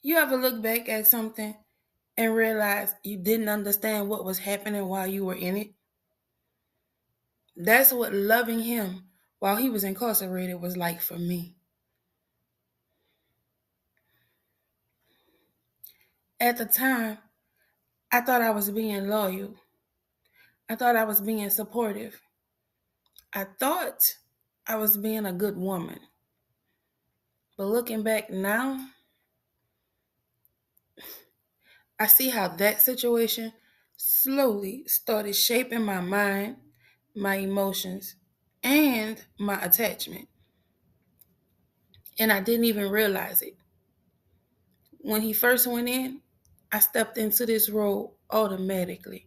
You ever look back at something and realize you didn't understand what was happening while you were in it? That's what loving him while he was incarcerated was like for me. At the time, I thought I was being loyal. I thought I was being supportive. I thought I was being a good woman. But looking back now, I see how that situation slowly started shaping my mind, my emotions, and my attachment. And I didn't even realize it. When he first went in, I stepped into this role automatically,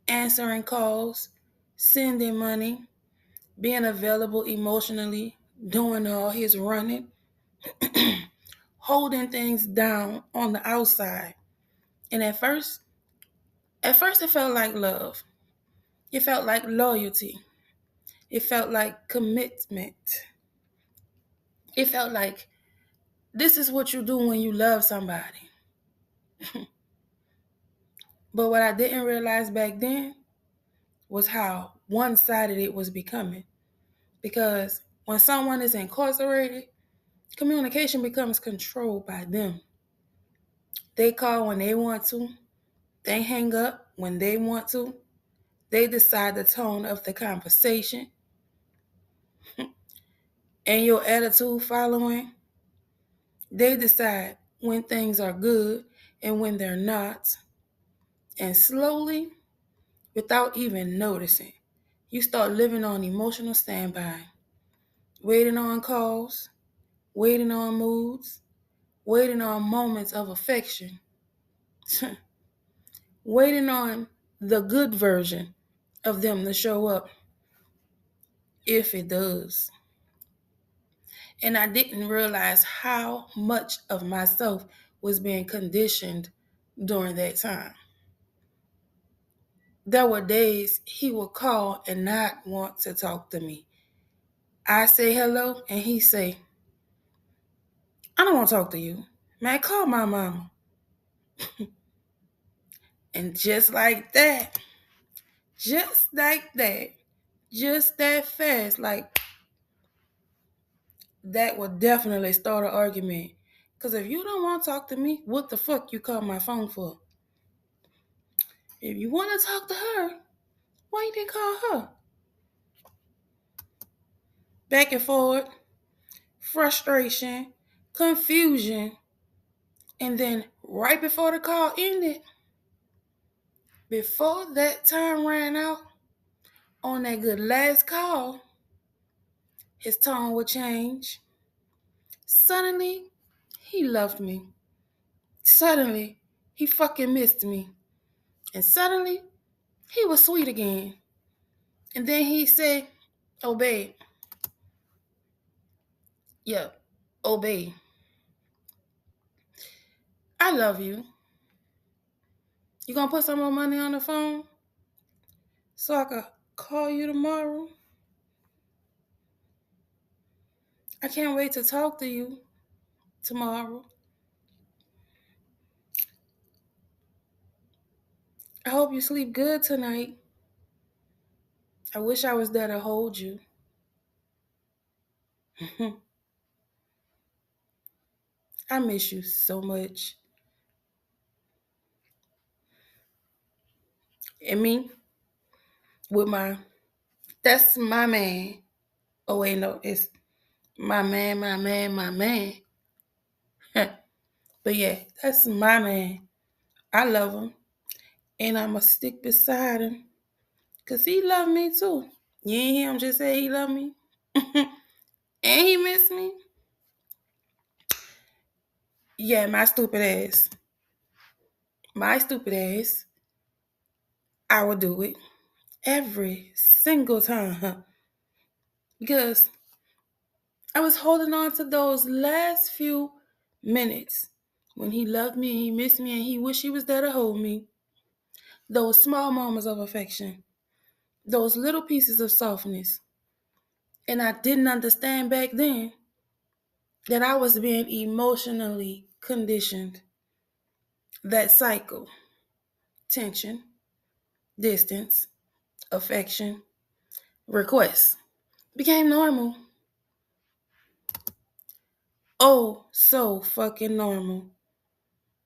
answering calls, sending money, being available emotionally, doing all his running, holding things down on the outside. And at first it felt like love. It felt like loyalty. It felt like commitment. It felt like this is what you do when you love somebody. But what I didn't realize back then was how one-sided it was becoming. Because when someone is incarcerated, communication becomes controlled by them. They call when they want to, they hang up when they want to, they decide the tone of the conversation, and your attitude following. They decide when things are good and when they're not. And slowly, without even noticing, you start living on emotional standby, waiting on calls, waiting on moods, waiting on moments of affection, waiting on the good version of them to show up if it does. And I didn't realize how much of myself was being conditioned during that time. There were days he would call and not want to talk to me. I say hello and he say, I don't want to talk to you. Man, call my mama. And just like that, just that fast, like that would definitely start an argument. Because if you don't want to talk to me, what the fuck you call my phone for? If you want to talk to her, why you didn't call her? Back and forward, frustration, confusion, and then right before the call ended, before that time ran out, on that good last call, his tone would change. Suddenly, he loved me. Suddenly, he fucking missed me. And suddenly, he was sweet again. And then he said, oh, babe. Yeah, oh, babe. I love you. You gonna put some more money on the phone so I could call you tomorrow? I can't wait to talk to you tomorrow. I hope you sleep good tonight. I wish I was there to hold you. I miss you so much. And me, with that's my man. Oh, wait, no, it's my man, my man, my man. But yeah, that's my man. I love him. And I'ma stick beside him. Because he love me too. You ain't hear him just say he love me? And he miss me? Yeah, my stupid ass. My stupid ass. I would do it every single time. Because I was holding on to those last few minutes when he loved me, he missed me, and he wished he was there to hold me. Those small moments of affection, those little pieces of softness. And I didn't understand back then that I was being emotionally conditioned that cycle, tension, distance, affection, requests became normal. Oh, so fucking normal.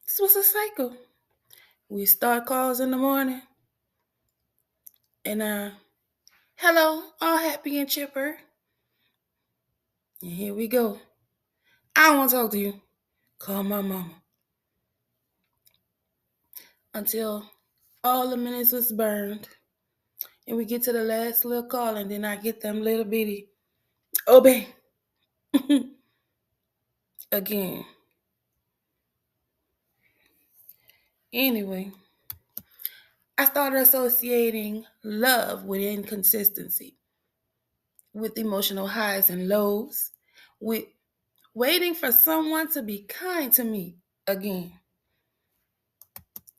This was a cycle. We start calls in the morning and hello, all happy and chipper. And here we go. I don't want to talk to you. Call my mama. Until all the minutes was burned. And we get to the last little call and then I get them little bitty obey again. Anyway, I started associating love with inconsistency, with emotional highs and lows, with waiting for someone to be kind to me again,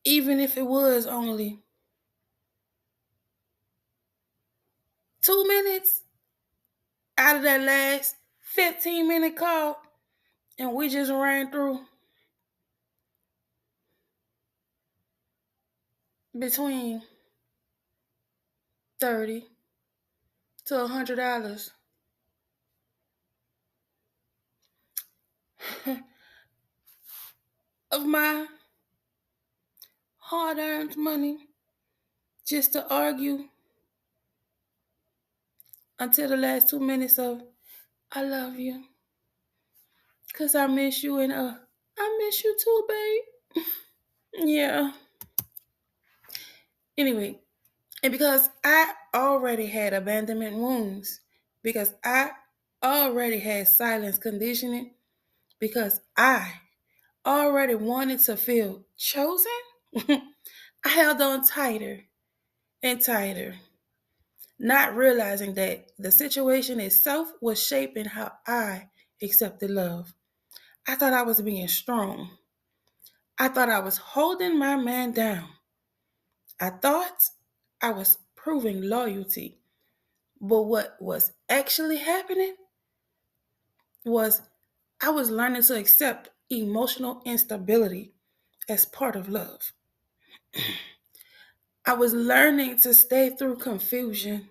even if it was only 2 minutes out of that last 15-minute call, and we just ran through between 30 to $100 of my hard-earned money just to argue until the last 2 minutes of I love you. Cause I miss you and I miss you too, babe. Yeah. Anyway, and because I already had abandonment wounds, because I already had silence conditioning, because I already wanted to feel chosen, I held on tighter and tighter, not realizing that the situation itself was shaping how I accepted love. I thought I was being strong. I thought I was holding my man down. I thought I was proving loyalty. But what was actually happening was I was learning to accept emotional instability as part of love. I was learning to stay through confusion,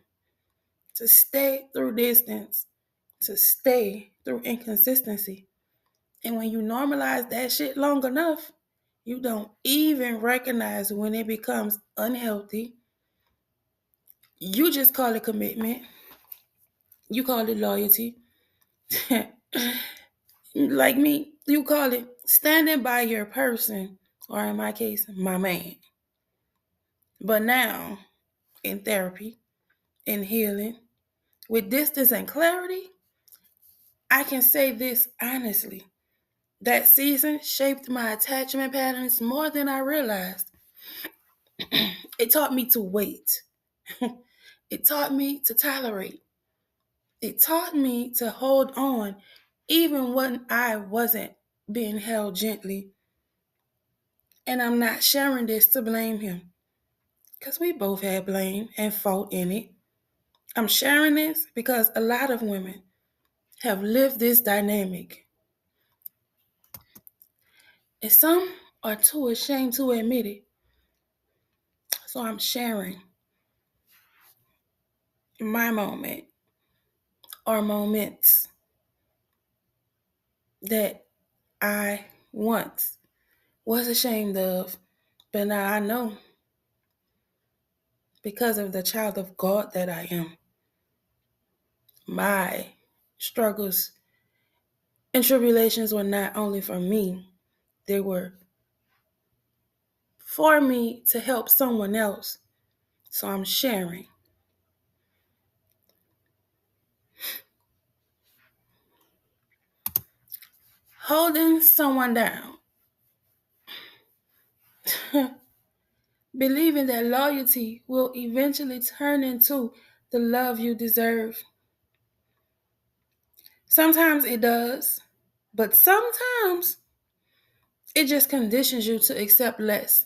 to stay through distance, to stay through inconsistency. And when you normalize that shit long enough, you don't even recognize when it becomes unhealthy. You just call it commitment. You call it loyalty. Like me, you call it standing by your person, or in my case, my man. But now, in therapy, in healing, with distance and clarity, I can say this honestly. That season shaped my attachment patterns more than I realized. It taught me to wait. It taught me to tolerate. It taught me to hold on even when I wasn't being held gently. And I'm not sharing this to blame him, because we both had blame and fault in it. I'm sharing this because a lot of women have lived this dynamic. And some are too ashamed to admit it. So I'm sharing my moment or moments that I once was ashamed of, but now I know because of the child of God that I am. My struggles and tribulations were not only for me, they were for me to help someone else. So I'm sharing. Holding someone down. Believing that loyalty will eventually turn into the love you deserve. Sometimes it does, but sometimes it just conditions you to accept less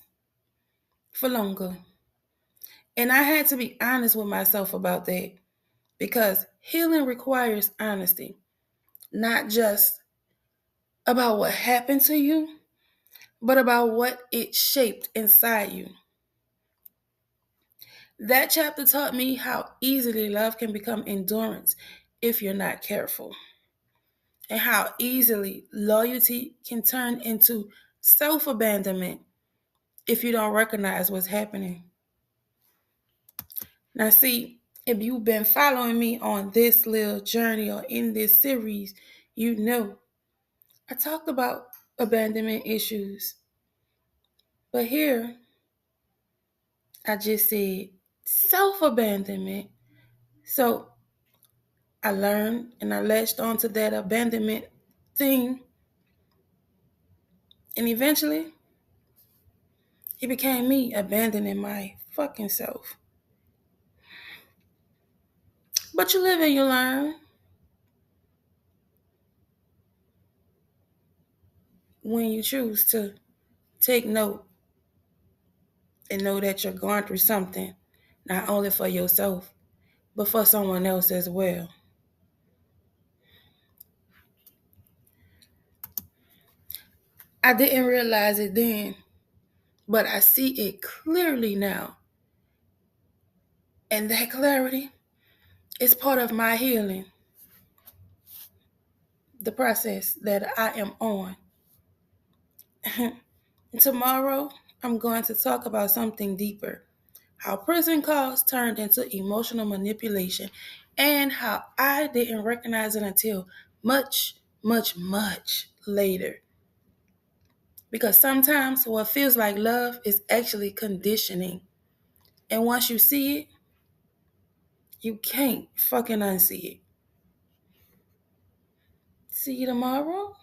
for longer. And I had to be honest with myself about that, because healing requires honesty, not just about what happened to you, but about what it shaped inside you. That chapter taught me how easily love can become endurance if you're not careful, and how easily loyalty can turn into self abandonment if you don't recognize what's happening. Now, see, if you've been following me on this little journey or in this series, you know I talked about abandonment issues, but here I just said self abandonment. So I learned and I latched onto that abandonment thing, and eventually it became me abandoning my fucking self. But you live and you learn when you choose to take note and know that you're going through something, not only for yourself, but for someone else as well. I didn't realize it then, but I see it clearly now. And that clarity is part of my healing, the process that I am on. Tomorrow, I'm going to talk about something deeper: how prison calls turned into emotional manipulation, and how I didn't recognize it until much, much, much later. Because sometimes what feels like love is actually conditioning. And once you see it, you can't fucking unsee it. See you tomorrow.